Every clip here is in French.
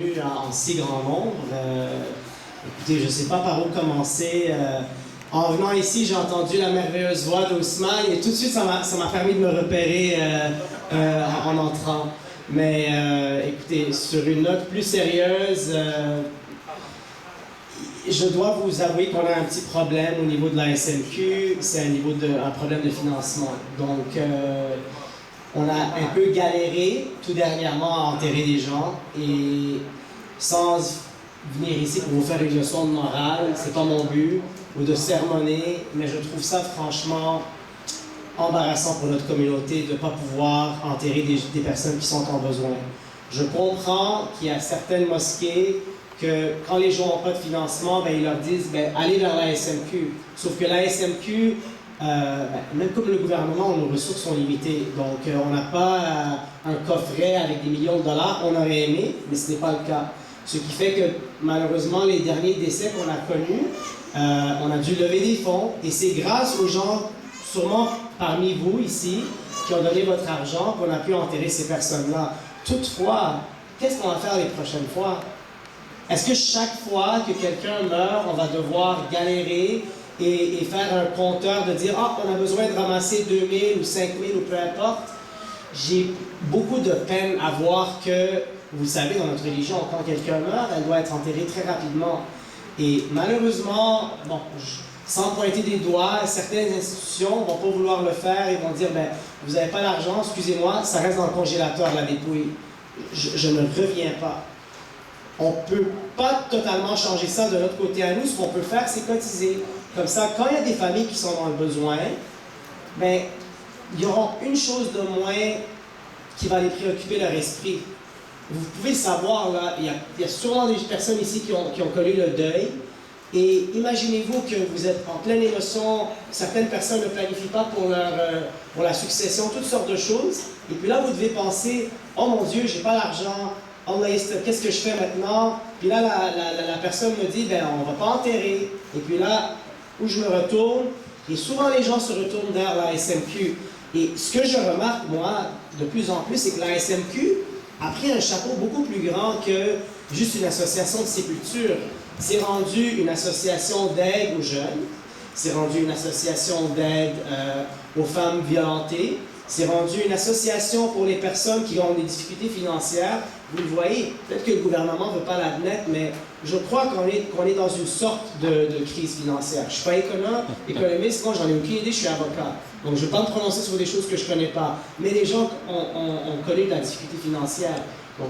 En si grand nombre. Écoutez, je ne sais pas par où commencer. En venant ici, j'ai entendu la merveilleuse voix d'Ousmane et tout de suite, ça m'a permis de me repérer en entrant. Mais écoutez, sur une note plus sérieuse, je dois vous avouer qu'on a un petit problème au niveau de la SMQ. C'est un problème de financement. Donc, on a un peu galéré tout dernièrement à enterrer des gens et sans venir ici pour vous faire une leçon de morale, c'est pas mon but, ou de sermonner, mais je trouve ça franchement embarrassant pour notre communauté de ne pas pouvoir enterrer des personnes qui sont en besoin. Je comprends qu'il y a certaines mosquées que quand les gens n'ont pas de financement, ben, ils leur disent allez vers la SMQ. Sauf que la SMQ, même comme le gouvernement, nos ressources sont limitées. Donc, on n'a pas un coffret avec des millions de dollars. On aurait aimé, mais ce n'est pas le cas. Ce qui fait que, malheureusement, les derniers décès qu'on a connus, on a dû lever des fonds. Et c'est grâce aux gens, sûrement parmi vous ici, qui ont donné votre argent, qu'on a pu enterrer ces personnes-là. Toutefois, qu'est-ce qu'on va faire les prochaines fois? Est-ce que chaque fois que quelqu'un meurt, on va devoir galérer et faire un compteur de dire « Ah, on a besoin de ramasser 2 000 ou 5 000 ou peu importe ». J'ai beaucoup de peine à voir que, vous savez, dans notre religion, quand quelqu'un meurt, elle doit être enterrée très rapidement. Et malheureusement, bon, sans pointer des doigts, certaines institutions ne vont pas vouloir le faire et vont dire « Vous n'avez pas l'argent, excusez-moi, ça reste dans le congélateur, la dépouille. » Je ne reviens pas. On ne peut pas totalement changer ça de notre côté à nous. Ce qu'on peut faire, c'est cotiser. Comme ça, quand il y a des familles qui sont dans le besoin, bien, il y aura une chose de moins qui va les préoccuper leur esprit. Vous pouvez le savoir, là, il y a sûrement des personnes ici qui ont connu le deuil. Et imaginez-vous que vous êtes en pleine émotion, certaines personnes ne planifient pas pour la succession, toutes sortes de choses. Et puis là, vous devez penser, oh mon Dieu, j'ai pas l'argent. Oh, qu'est-ce que je fais maintenant? Puis là, la personne me dit, on va pas enterrer. Et puis là, où je me retourne, et souvent les gens se retournent vers la SMQ. Et ce que je remarque, moi, de plus en plus, c'est que la SMQ a pris un chapeau beaucoup plus grand que juste une association de sépulture. C'est rendu une association d'aide aux jeunes, c'est rendu une association d'aide aux femmes violentées, c'est rendu une association pour les personnes qui ont des difficultés financières. Vous le voyez, peut-être que le gouvernement ne veut pas l'admettre, mais je crois qu'on est dans une sorte de crise financière. Je ne suis pas économiste, moi j'en ai aucune idée, je suis avocat. Donc je ne vais pas me prononcer sur des choses que je ne connais pas. Mais les gens ont connu de la difficulté financière. Donc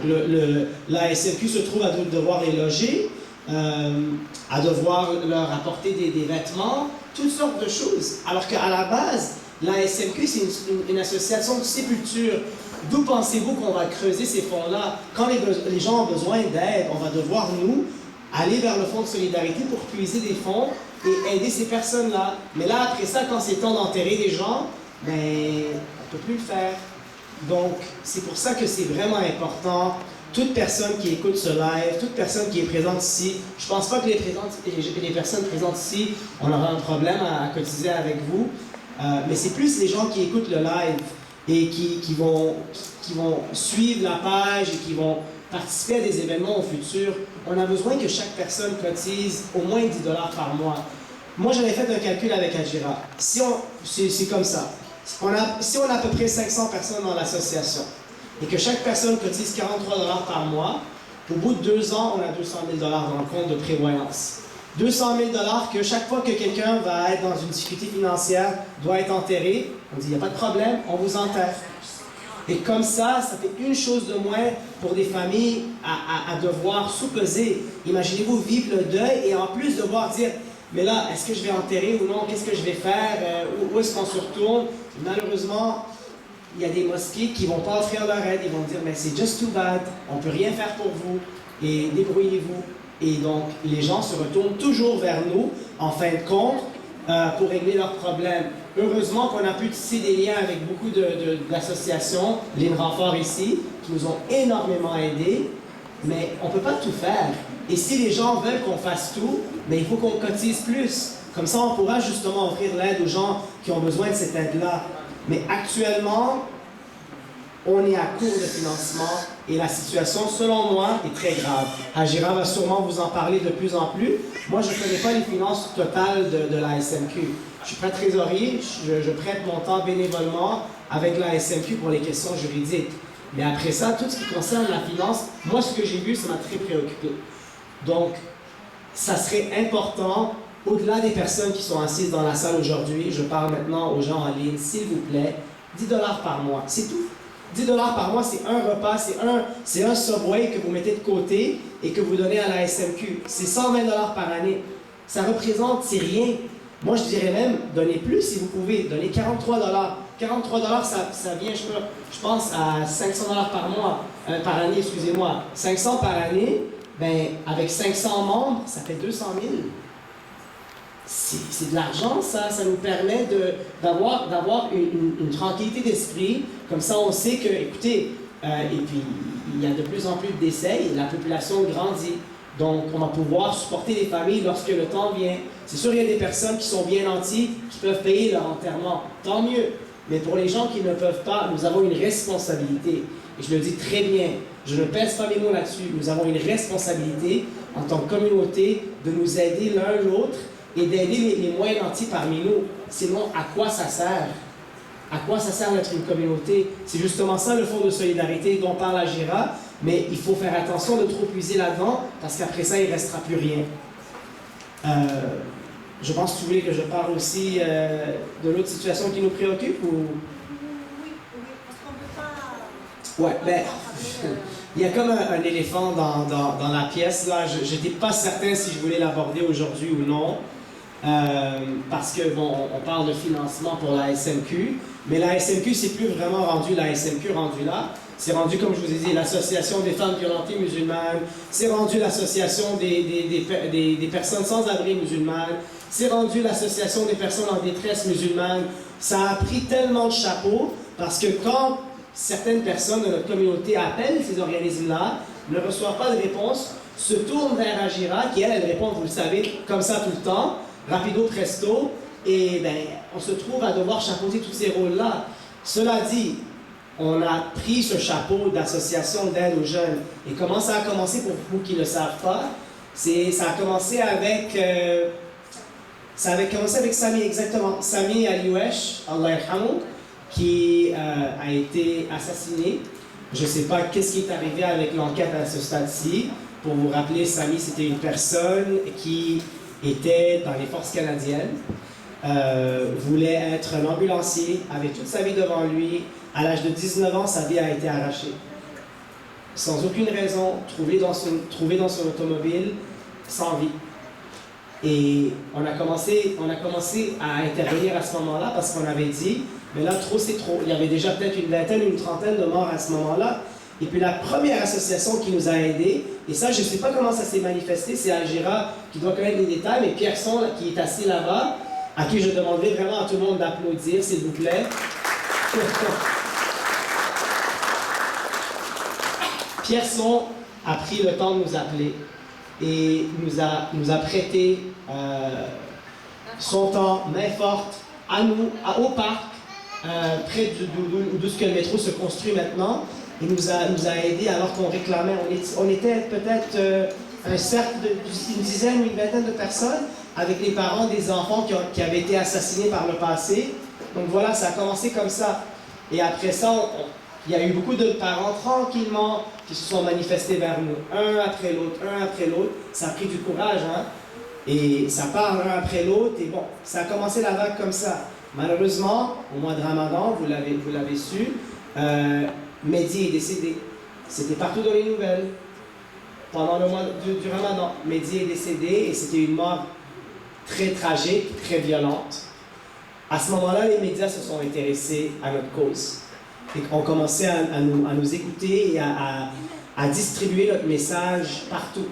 la SMQ se trouve à devoir les loger, à devoir leur apporter des vêtements, toutes sortes de choses. Alors qu'à la base, la SMQ, c'est une association de sépulture. D'où pensez-vous qu'on va creuser ces fonds-là? Quand les gens ont besoin d'aide, on va devoir, nous, aller vers le fonds de solidarité pour puiser des fonds et aider ces personnes-là. Mais là, après ça, quand c'est temps d'enterrer des gens, on ne peut plus le faire. Donc, c'est pour ça que c'est vraiment important. Toute personne qui écoute ce live, toute personne qui est présente ici, je ne pense pas que les personnes présentes ici, on aura un problème à cotiser avec vous. Mais c'est plus les gens qui écoutent le live et qui vont suivre la page et qui vont participer à des événements au futur. On a besoin que chaque personne cotise au moins 10 $ par mois. Moi, j'avais fait un calcul avec Adjira. C'est comme ça. Si on a à peu près 500 personnes dans l'association et que chaque personne cotise 43 $ par mois, au bout de 2 ans, on a 200 000 $ dans le compte de prévoyance. 200 000 $ que chaque fois que quelqu'un va être dans une difficulté financière, doit être enterré, on dit il n'y a pas de problème, on vous enterre. Et comme ça fait une chose de moins pour des familles à devoir sous-peser. Imaginez-vous vivre le deuil et en plus devoir dire mais là, est-ce que je vais enterrer ou non? Qu'est-ce que je vais faire? Où est-ce qu'on se retourne? Malheureusement, il y a des mosquées qui ne vont pas offrir leur aide. Ils vont dire mais c'est just too bad, on ne peut rien faire pour vous et débrouillez-vous. Et donc, les gens se retournent toujours vers nous, en fin de compte, pour régler leurs problèmes. Heureusement qu'on a pu tisser des liens avec beaucoup d'associations, Ligne Renfort ici, qui nous ont énormément aidés, mais on ne peut pas tout faire. Et si les gens veulent qu'on fasse tout, mais il faut qu'on cotise plus. Comme ça, on pourra justement offrir l'aide aux gens qui ont besoin de cette aide-là. Mais actuellement, on est à court de financement Et la situation, selon moi, est très grave. Hajira va sûrement vous en parler de plus en plus. Moi, je ne connais pas les finances totales de la SMQ. Je suis pas trésorier, je prête mon temps bénévolement avec la SMQ pour les questions juridiques. Mais après ça, tout ce qui concerne la finance, moi, ce que j'ai vu, ça m'a très préoccupé. Donc, ça serait important, au-delà des personnes qui sont assises dans la salle aujourd'hui, je parle maintenant aux gens en ligne, s'il vous plaît, 10 $ par mois, c'est tout. 10 $ par mois, c'est un repas, c'est un Subway que vous mettez de côté et que vous donnez à la SMQ. C'est 120 $ par année. Ça représente, c'est rien. Moi, je dirais même, donnez plus si vous pouvez. Donnez 43 $. 43 $, ça vient, je pense, à 500 $ par mois, par année, excusez-moi. 500 par année, ben, avec 500 membres, ça fait 200 000. C'est de l'argent, ça nous permet d'avoir une tranquillité d'esprit. Comme ça, on sait que, écoutez, et puis il y a de plus en plus de décès et la population grandit. Donc, on va pouvoir supporter les familles lorsque le temps vient. C'est sûr, il y a des personnes qui sont bien nantis, qui peuvent payer leur enterrement. Tant mieux. Mais pour les gens qui ne peuvent pas, nous avons une responsabilité. Et je le dis très bien, je ne pèse pas mes mots là-dessus. Nous avons une responsabilité en tant que communauté de nous aider l'un l'autre et d'aider les moins nantis parmi nous. Sinon, à quoi ça sert? À quoi ça sert d'être une communauté? C'est justement ça le fonds de solidarité dont parle Hajira, mais il faut faire attention de trop puiser là-dedans parce qu'après ça, il ne restera plus rien. Je pense que tu voulais que je parle aussi de l'autre situation qui nous préoccupe ou... Oui, parce qu'on ne peut pas... Ouais, ben, il y a comme un éléphant dans la pièce, là. Je n'étais pas certain si je voulais l'aborder aujourd'hui ou non, parce que, bon, on parle de financement pour la SMQ, mais la SMQ, c'est plus vraiment rendu la SMQ rendue là. C'est rendu, comme je vous ai dit, l'Association des femmes violentées musulmanes, c'est rendu l'Association des personnes sans abri musulmanes, c'est rendu l'Association des personnes en détresse musulmanes. Ça a pris tellement de chapeaux, parce que quand certaines personnes de notre communauté appellent ces organismes-là, ne reçoivent pas de réponse, se tournent vers Hajira, qui elle répond, vous le savez, comme ça tout le temps, rapido presto, et ben, on se trouve à devoir chapeauter tous ces rôles-là. Cela dit, on a pris ce chapeau d'association d'aide aux jeunes. Et comment ça a commencé pour vous qui ne le savent pas? Ça a commencé avec... ça avait commencé avec Sami, exactement. Sami Aliouesh, Allah yarhamou, qui a été assassiné. Je ne sais pas qu'est-ce qui est arrivé avec l'enquête à ce stade-ci. Pour vous rappeler, Sami, c'était une personne qui était dans les forces canadiennes, voulait être un ambulancier, avait toute sa vie devant lui. À l'âge de 19 ans, sa vie a été arrachée. Sans aucune raison, trouvé dans son automobile, sans vie. Et on a commencé à intervenir à ce moment-là parce qu'on avait dit, mais là, trop c'est trop. Il y avait déjà peut-être une vingtaine, une trentaine de morts à ce moment-là. Et puis la première association qui nous a aidés, et ça, je ne sais pas comment ça s'est manifesté, c'est Hajira qui doit connaître les détails, mais Pierson, qui est assis là-bas, à qui je demanderai vraiment à tout le monde d'applaudir, s'il vous plaît. Pierson a pris le temps de nous appeler et nous a prêté son temps, main forte, à nous, au parc, près d'où ce que le métro se construit maintenant. Il nous a aidés alors qu'on réclamait. On était peut-être un cercle d'une dizaine ou une vingtaine de personnes avec les parents des enfants qui avaient été assassinés par le passé. Donc voilà, ça a commencé comme ça. Et après ça, il y a eu beaucoup de parents tranquillement qui se sont manifestés vers nous, un après l'autre, un après l'autre. Ça a pris du courage, hein? Et ça part l'un après l'autre. Et bon, ça a commencé la vague comme ça. Malheureusement, au mois de Ramadan, vous l'avez su, Mehdi est décédé. C'était partout dans les nouvelles. Pendant le mois du Ramadan, Mehdi est décédé et c'était une mort très tragique, très violente. À ce moment-là, les médias se sont intéressés à notre cause. Et on commençait à nous écouter et à distribuer notre message partout.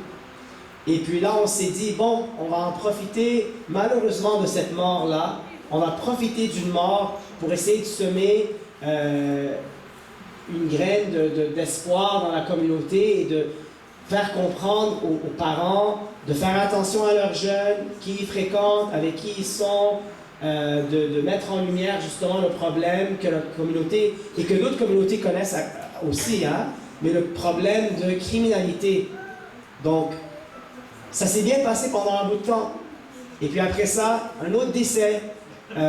Et puis là, on s'est dit, bon, on va en profiter malheureusement de cette mort-là. On va profiter d'une mort pour essayer de semer une graine d'espoir dans la communauté et de faire comprendre aux parents de faire attention à leurs jeunes, qui ils fréquentent, avec qui ils sont, de mettre en lumière justement le problème que notre communauté et que d'autres communautés connaissent aussi, hein, mais le problème de criminalité. Donc, ça s'est bien passé pendant un bout de temps. Et puis après ça, un autre décès. 2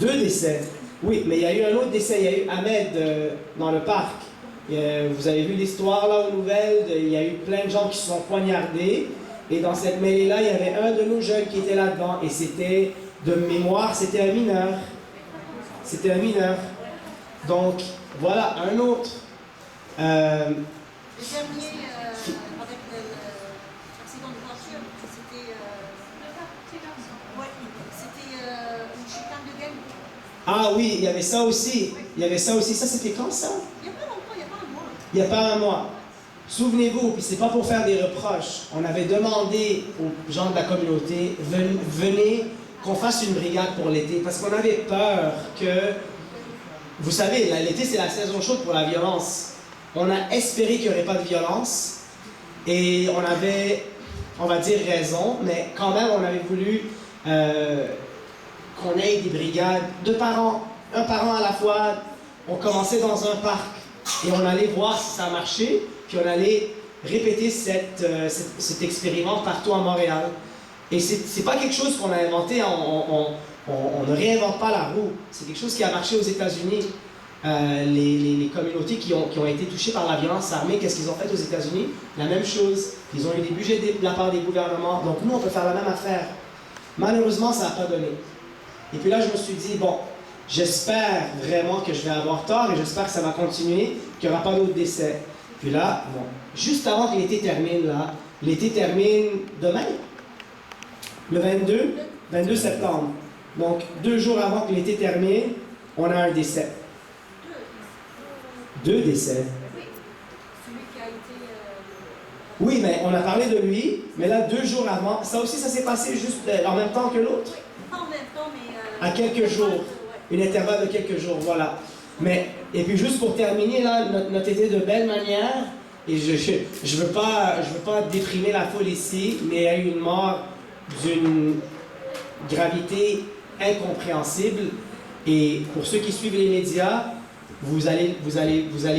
décès. Oui, mais il y a eu un autre décès. Il y a eu Ahmed dans le parc. Vous avez vu l'histoire là aux nouvelles. Il y a eu plein de gens qui se sont poignardés. Et dans cette mêlée-là, il y avait un de nos jeunes qui était là-dedans. Et c'était, de mémoire, c'était un mineur. C'était un mineur. Donc, voilà, un autre. Le dernier, avec l'accident de voiture, c'était une chicane de gang. Ah oui, il y avait ça aussi. Il y avait ça aussi. Ça, c'était quand ça? Il n'y a pas longtemps, il n'y a pas un mois. Il n'y a pas un mois. Souvenez-vous, puis c'est pas pour faire des reproches, on avait demandé aux gens de la communauté, venez qu'on fasse une brigade pour l'été, parce qu'on avait peur que, vous savez, l'été c'est la saison chaude pour la violence. On a espéré qu'il n'y aurait pas de violence, et on avait, on va dire raison, mais quand même on avait voulu qu'on ait des brigades, 2 par an, un par an à la fois. On commençait dans un parc, et on allait voir si ça marchait, puis on allait répéter cet expériment partout à Montréal. Et c'est pas quelque chose qu'on a inventé, on ne réinvente pas la roue. C'est quelque chose qui a marché aux États-Unis. Les communautés qui ont été touchées par la violence armée, qu'est-ce qu'ils ont fait aux États-Unis? La même chose. Ils ont eu des budgets de la part des gouvernements. Donc nous, on peut faire la même affaire. Malheureusement, ça n'a pas donné. Et puis là, je me suis dit, bon, j'espère vraiment que je vais avoir tort et j'espère que ça va continuer, qu'il n'y aura pas d'autres décès. Puis là, bon, juste avant que l'été termine, là, l'été termine demain, le 22 septembre. Donc, 2 jours avant que l'été termine, on a un décès. 2 décès. Oui, celui qui a été... Oui, mais on a parlé de lui, mais là, 2 jours avant, ça aussi, ça s'est passé juste en même temps que l'autre. Pas en même temps, mais... À quelques jours. Une intervalle de quelques jours, voilà. Mais, et puis juste pour terminer, là, notre été de belle manière, et je veux pas déprimer la foule ici, mais il y a eu une mort d'une gravité incompréhensible. Et pour ceux qui suivent les médias, vous allez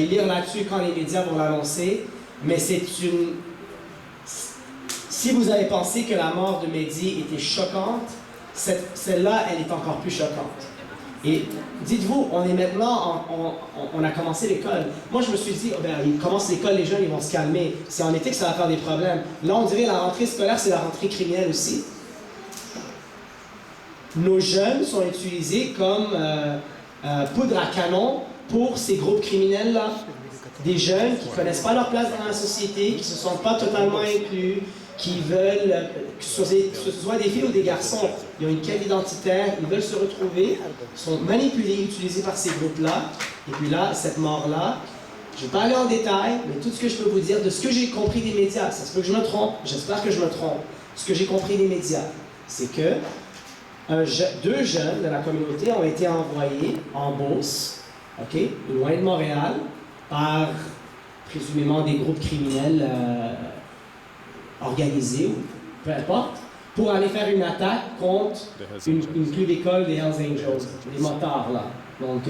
lire là-dessus quand les médias vont l'annoncer, mais c'est une... Si vous avez pensé que la mort de Mehdi était choquante, celle-là, elle est encore plus choquante. Et dites-vous, on est maintenant, on a commencé l'école. Moi, je me suis dit, oh ben, ils commencent l'école, les jeunes, ils vont se calmer. C'est en été que ça va faire des problèmes. Là, on dirait la rentrée scolaire, c'est la rentrée criminelle aussi. Nos jeunes sont utilisés comme poudre à canon pour ces groupes criminels-là. Des jeunes qui ne connaissent pas leur place dans la société, qui ne se sentent pas totalement inclus, qui veulent, que ce soit des filles ou des garçons, ils ont une quête identitaire, ils veulent se retrouver, sont manipulés, utilisés par ces groupes-là. Et puis là, cette mort-là, je ne vais pas aller en détail, mais tout ce que je peux vous dire de ce que j'ai compris des médias, ça se peut que je me trompe, j'espère que je me trompe. Ce que j'ai compris des médias, c'est que 2 jeunes de la communauté ont été envoyés en Beauce, okay, loin de Montréal, par présumément des groupes criminels organisés, ou peu importe, pour aller faire une attaque contre une club école des Hells Angels, des motards, là. Donc,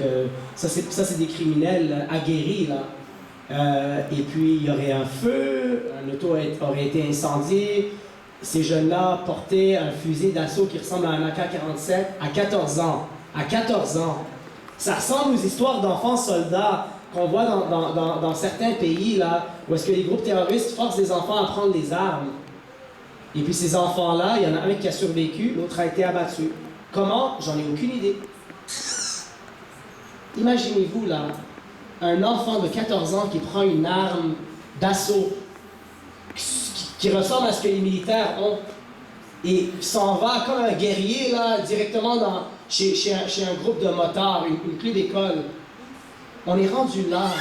ça, c'est des criminels aguerris, là. Et puis, il y aurait un feu, un auto aurait été incendié. Ces jeunes-là portaient un fusil d'assaut qui ressemble à un AK-47 à 14 ans. À 14 ans. Ça ressemble aux histoires d'enfants soldats qu'on voit dans certains pays, là, où est-ce que les groupes terroristes forcent les enfants à prendre les armes. Et puis ces enfants-là, il y en a un qui a survécu, l'autre a été abattu. Comment? J'en ai aucune idée. Imaginez-vous, là, un enfant de 14 ans qui prend une arme d'assaut qui ressemble à ce que les militaires ont et s'en va comme un guerrier, là, directement chez un groupe de motards, une club d'école. On est rendu là,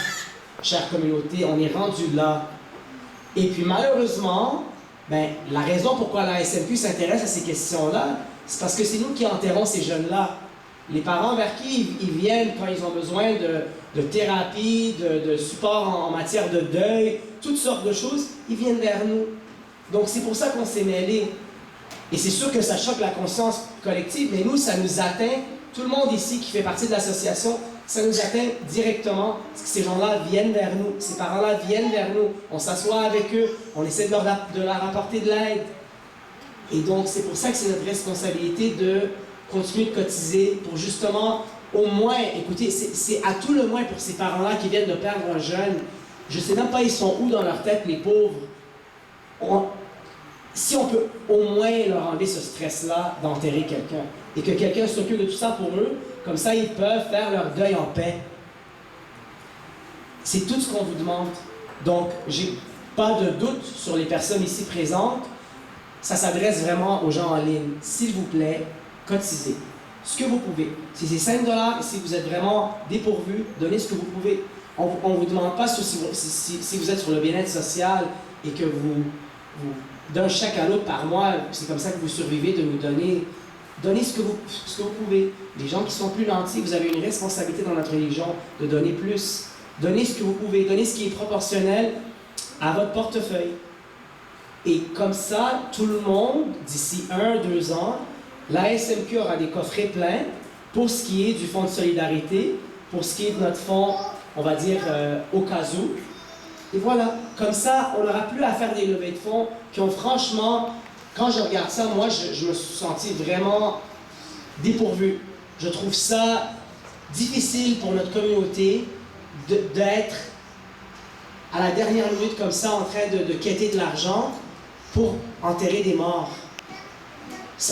chère communauté, on est rendu là. Et puis malheureusement, ben, la raison pourquoi la SMQ s'intéresse à ces questions-là, c'est parce que c'est nous qui enterrons ces jeunes-là. Les parents vers qui ils viennent quand ils ont besoin de thérapie, de support en matière de deuil, toutes sortes de choses, ils viennent vers nous. Donc c'est pour ça qu'on s'est mêlés. Et c'est sûr que ça choque la conscience collective, mais nous, ça nous atteint. Tout le monde ici qui fait partie de l'association, ça nous atteint directement, parce que ces gens-là viennent vers nous, ces parents-là viennent vers nous, on s'assoit avec eux, on essaie de leur apporter de l'aide. Et donc, c'est pour ça que c'est notre responsabilité de continuer de cotiser pour justement, au moins, écoutez, c'est à tout le moins pour ces parents-là qui viennent de perdre un jeune. Je ne sais même pas ils sont où dans leur tête, les pauvres. Si on peut au moins leur enlever ce stress-là d'enterrer quelqu'un, et que quelqu'un s'occupe de tout ça pour eux, comme ça ils peuvent faire leur deuil en paix. C'est tout ce qu'on vous demande. Donc, j'ai pas de doute sur les personnes ici présentes. Ça s'adresse vraiment aux gens en ligne. S'il vous plaît, cotisez ce que vous pouvez. Si c'est 5 $, si vous êtes vraiment dépourvu, donnez ce que vous pouvez. On ne vous demande pas si vous êtes sur le bien-être social et que vous d'un chèque à l'autre par mois, c'est comme ça que vous survivez, de nous donner. Donnez ce que vous pouvez. Les gens qui sont plus nantis, vous avez une responsabilité dans notre religion de donner plus. Donnez ce que vous pouvez. Donnez ce qui est proportionnel à votre portefeuille. Et comme ça, tout le monde, d'ici 1-2 ans, la SMQ aura des coffrets pleins pour ce qui est du fonds de solidarité, pour ce qui est de notre fonds, on va dire, au cas où. Et voilà, comme ça, on n'aura plus à faire des levées de fonds qui ont franchement, quand je regarde ça, moi, je me suis senti vraiment dépourvu. Je trouve ça difficile pour notre communauté d'être à la dernière minute comme ça en train de quêter de l'argent pour enterrer des morts.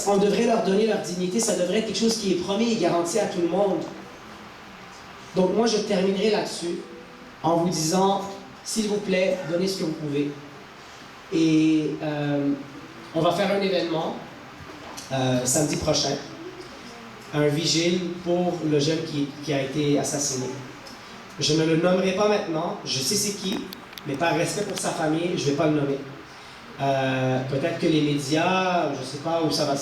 On devrait leur donner leur dignité, ça devrait être quelque chose qui est promis et garanti à tout le monde. Donc moi, je terminerai là-dessus en vous disant, s'il vous plaît, donnez ce que vous pouvez. Et on va faire un événement samedi prochain, un vigile pour le jeune qui a été assassiné. Je ne le nommerai pas maintenant, je sais c'est qui, mais par respect pour sa famille, je ne vais pas le nommer. Peut-être que les médias, je ne sais pas où ça va.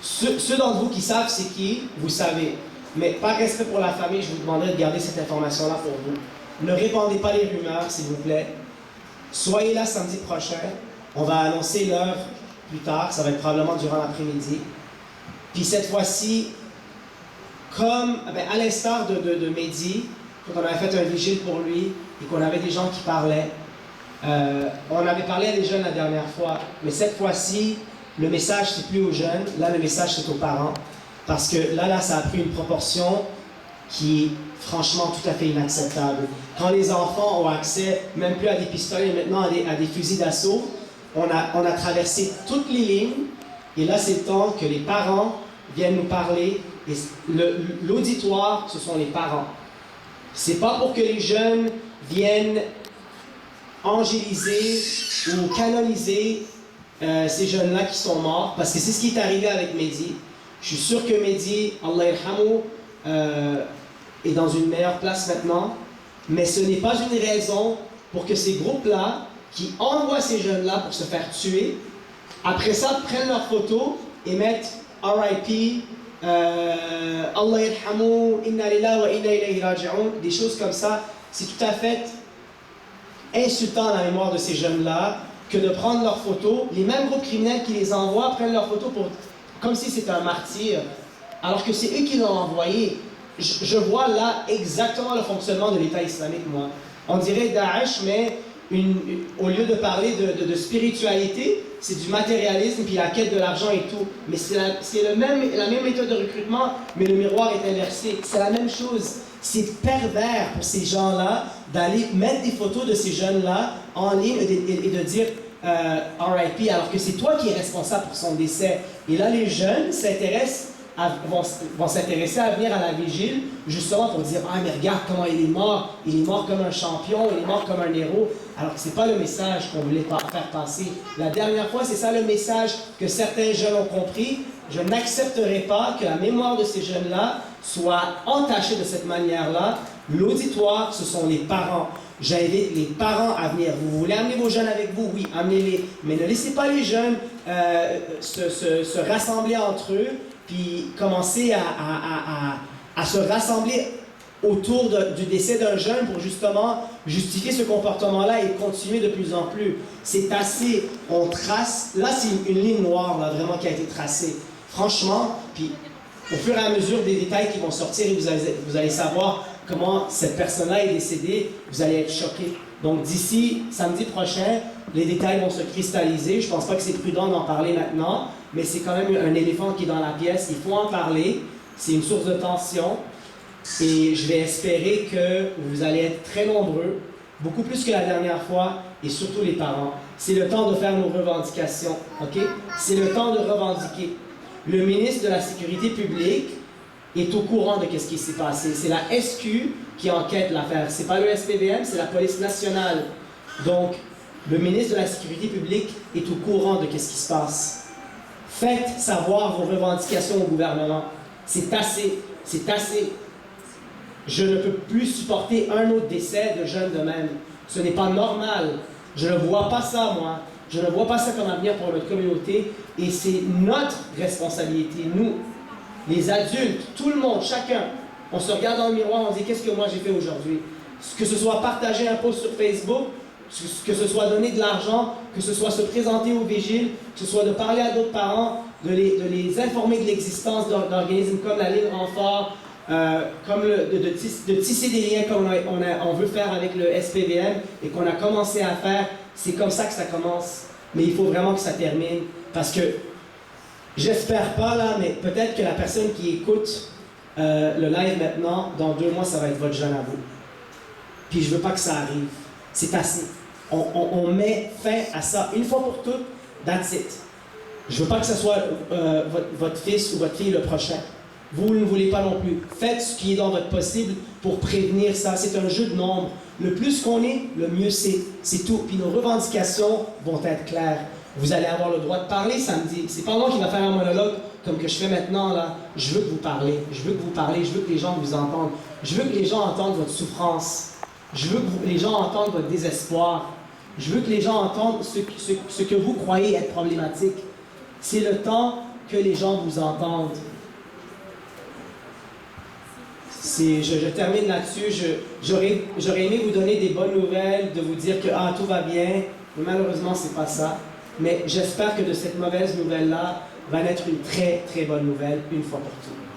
Ceux d'entre vous qui savent c'est qui, vous savez. Mais par respect pour la famille, je vous demanderai de garder cette information-là pour vous. Ne répandez pas les rumeurs, s'il vous plaît. Soyez là samedi prochain. On va annoncer l'heure plus tard. Ça va être probablement durant l'après-midi. Puis cette fois-ci, à l'instar de Mehdi, quand on avait fait un vigile pour lui et qu'on avait des gens qui parlaient, on avait parlé à des jeunes la dernière fois, mais cette fois-ci, le message, c'est plus aux jeunes. Là, le message, c'est aux parents. Parce que là, ça a pris une proportion qui est franchement tout à fait inacceptable. Quand les enfants ont accès, même plus à des pistolets, mais maintenant à des fusils d'assaut, on a traversé toutes les lignes. Et là, c'est le temps que les parents viennent nous parler. Et l'auditoire, ce sont les parents. C'est pas pour que les jeunes viennent angéliser ou canoniser ces jeunes-là qui sont morts, parce que c'est ce qui est arrivé avec Mehdi. Je suis sûr que Mehdi, Allah yarhamou, est dans une meilleure place maintenant, mais ce n'est pas une raison pour que ces groupes-là, qui envoient ces jeunes-là pour se faire tuer, après ça, prennent leurs photos et mettent RIP, Allah yarhamou, inna lillahi wa inna ilayhi raji'un, des choses comme ça. C'est tout à fait insultant à la mémoire de ces jeunes-là que de prendre leurs photos. Les mêmes groupes criminels qui les envoient prennent leurs photos comme si c'était un martyr, alors que c'est eux qui l'ont envoyé. Je vois là exactement le fonctionnement de l'État islamique, moi. On dirait Daesh, mais au lieu de parler de spiritualité, c'est du matérialisme, puis la quête de l'argent et tout. Mais c'est la même méthode de recrutement, mais le miroir est inversé. C'est la même chose. C'est pervers pour ces gens-là d'aller mettre des photos de ces jeunes-là en ligne et de dire RIP, alors que c'est toi qui es responsable pour son décès. Et là, les jeunes vont s'intéresser à venir à la vigile, justement pour dire « Ah, mais regarde comment il est mort comme un champion, il est mort comme un héros », alors que ce n'est pas le message qu'on voulait faire passer. La dernière fois, c'est ça le message que certains jeunes ont compris. Je n'accepterai pas que la mémoire de ces jeunes-là soit entachée de cette manière-là. L'auditoire, ce sont les parents. J'invite les parents à venir. Vous voulez amener vos jeunes avec vous? Oui, amenez-les. Mais ne laissez pas les jeunes se rassembler entre eux, puis commencer à se rassembler autour du décès d'un jeune pour justement justifier ce comportement-là et continuer de plus en plus. C'est assez, on trace, là c'est une ligne noire là, vraiment qui a été tracée. Franchement, puis au fur et à mesure des détails qui vont sortir, et vous allez savoir comment cette personne-là est décédée, vous allez être choqués. Donc d'ici samedi prochain, les détails vont se cristalliser. Je ne pense pas que c'est prudent d'en parler maintenant, mais c'est quand même un éléphant qui est dans la pièce. Il faut en parler. C'est une source de tension. Et je vais espérer que vous allez être très nombreux, beaucoup plus que la dernière fois, et surtout les parents. C'est le temps de faire nos revendications, OK? C'est le temps de revendiquer. Le ministre de la Sécurité publique est au courant de ce qui s'est passé. C'est la SQ qui enquête l'affaire. C'est pas le SPVM, c'est la police nationale. Donc, le ministre de la Sécurité publique est au courant de ce qui se passe. Faites savoir vos revendications au gouvernement. C'est assez. C'est assez. Je ne peux plus supporter un autre décès de jeunes de même. Ce n'est pas normal. Je ne vois pas ça, moi. Je ne vois pas ça comme avenir pour notre communauté. Et c'est notre responsabilité, nous, les adultes, tout le monde, chacun. On se regarde dans le miroir, on dit qu'est-ce que moi j'ai fait aujourd'hui. Que ce soit partager un post sur Facebook, que ce soit donner de l'argent, que ce soit se présenter aux vigiles, que ce soit de parler à d'autres parents, de les informer de l'existence d'organismes comme la Ligne Renfort, comme de tisser des liens comme on veut faire avec le SPVM et qu'on a commencé à faire. C'est comme ça que ça commence. Mais il faut vraiment que ça termine. Parce que, j'espère pas là, mais peut-être que la personne qui écoute le live maintenant, dans 2 mois, ça va être votre jeune à vous. Puis je veux pas que ça arrive. C'est assez. On met fin à ça une fois pour toutes. That's it. Je veux pas que ce soit votre fils ou votre fille le prochain. Vous ne voulez pas non plus. Faites ce qui est dans votre possible pour prévenir ça. C'est un jeu de nombres. Le plus qu'on est, le mieux c'est. C'est tout. Puis nos revendications vont être claires. Vous allez avoir le droit de parler samedi. C'est pas moi qui va faire un monologue comme que je fais maintenant, là. Je veux que vous parlez. Je veux que vous parlez. Je veux que les gens vous entendent. Je veux que les gens entendent votre souffrance. Je veux que les gens entendent votre désespoir. Je veux que les gens entendent ce que vous croyez être problématique. C'est le temps que les gens vous entendent. Je termine là-dessus. J'aurais aimé vous donner des bonnes nouvelles, de vous dire que tout va bien, mais malheureusement, c'est pas ça. Mais j'espère que de cette mauvaise nouvelle-là va naître une très, très bonne nouvelle, une fois pour toutes.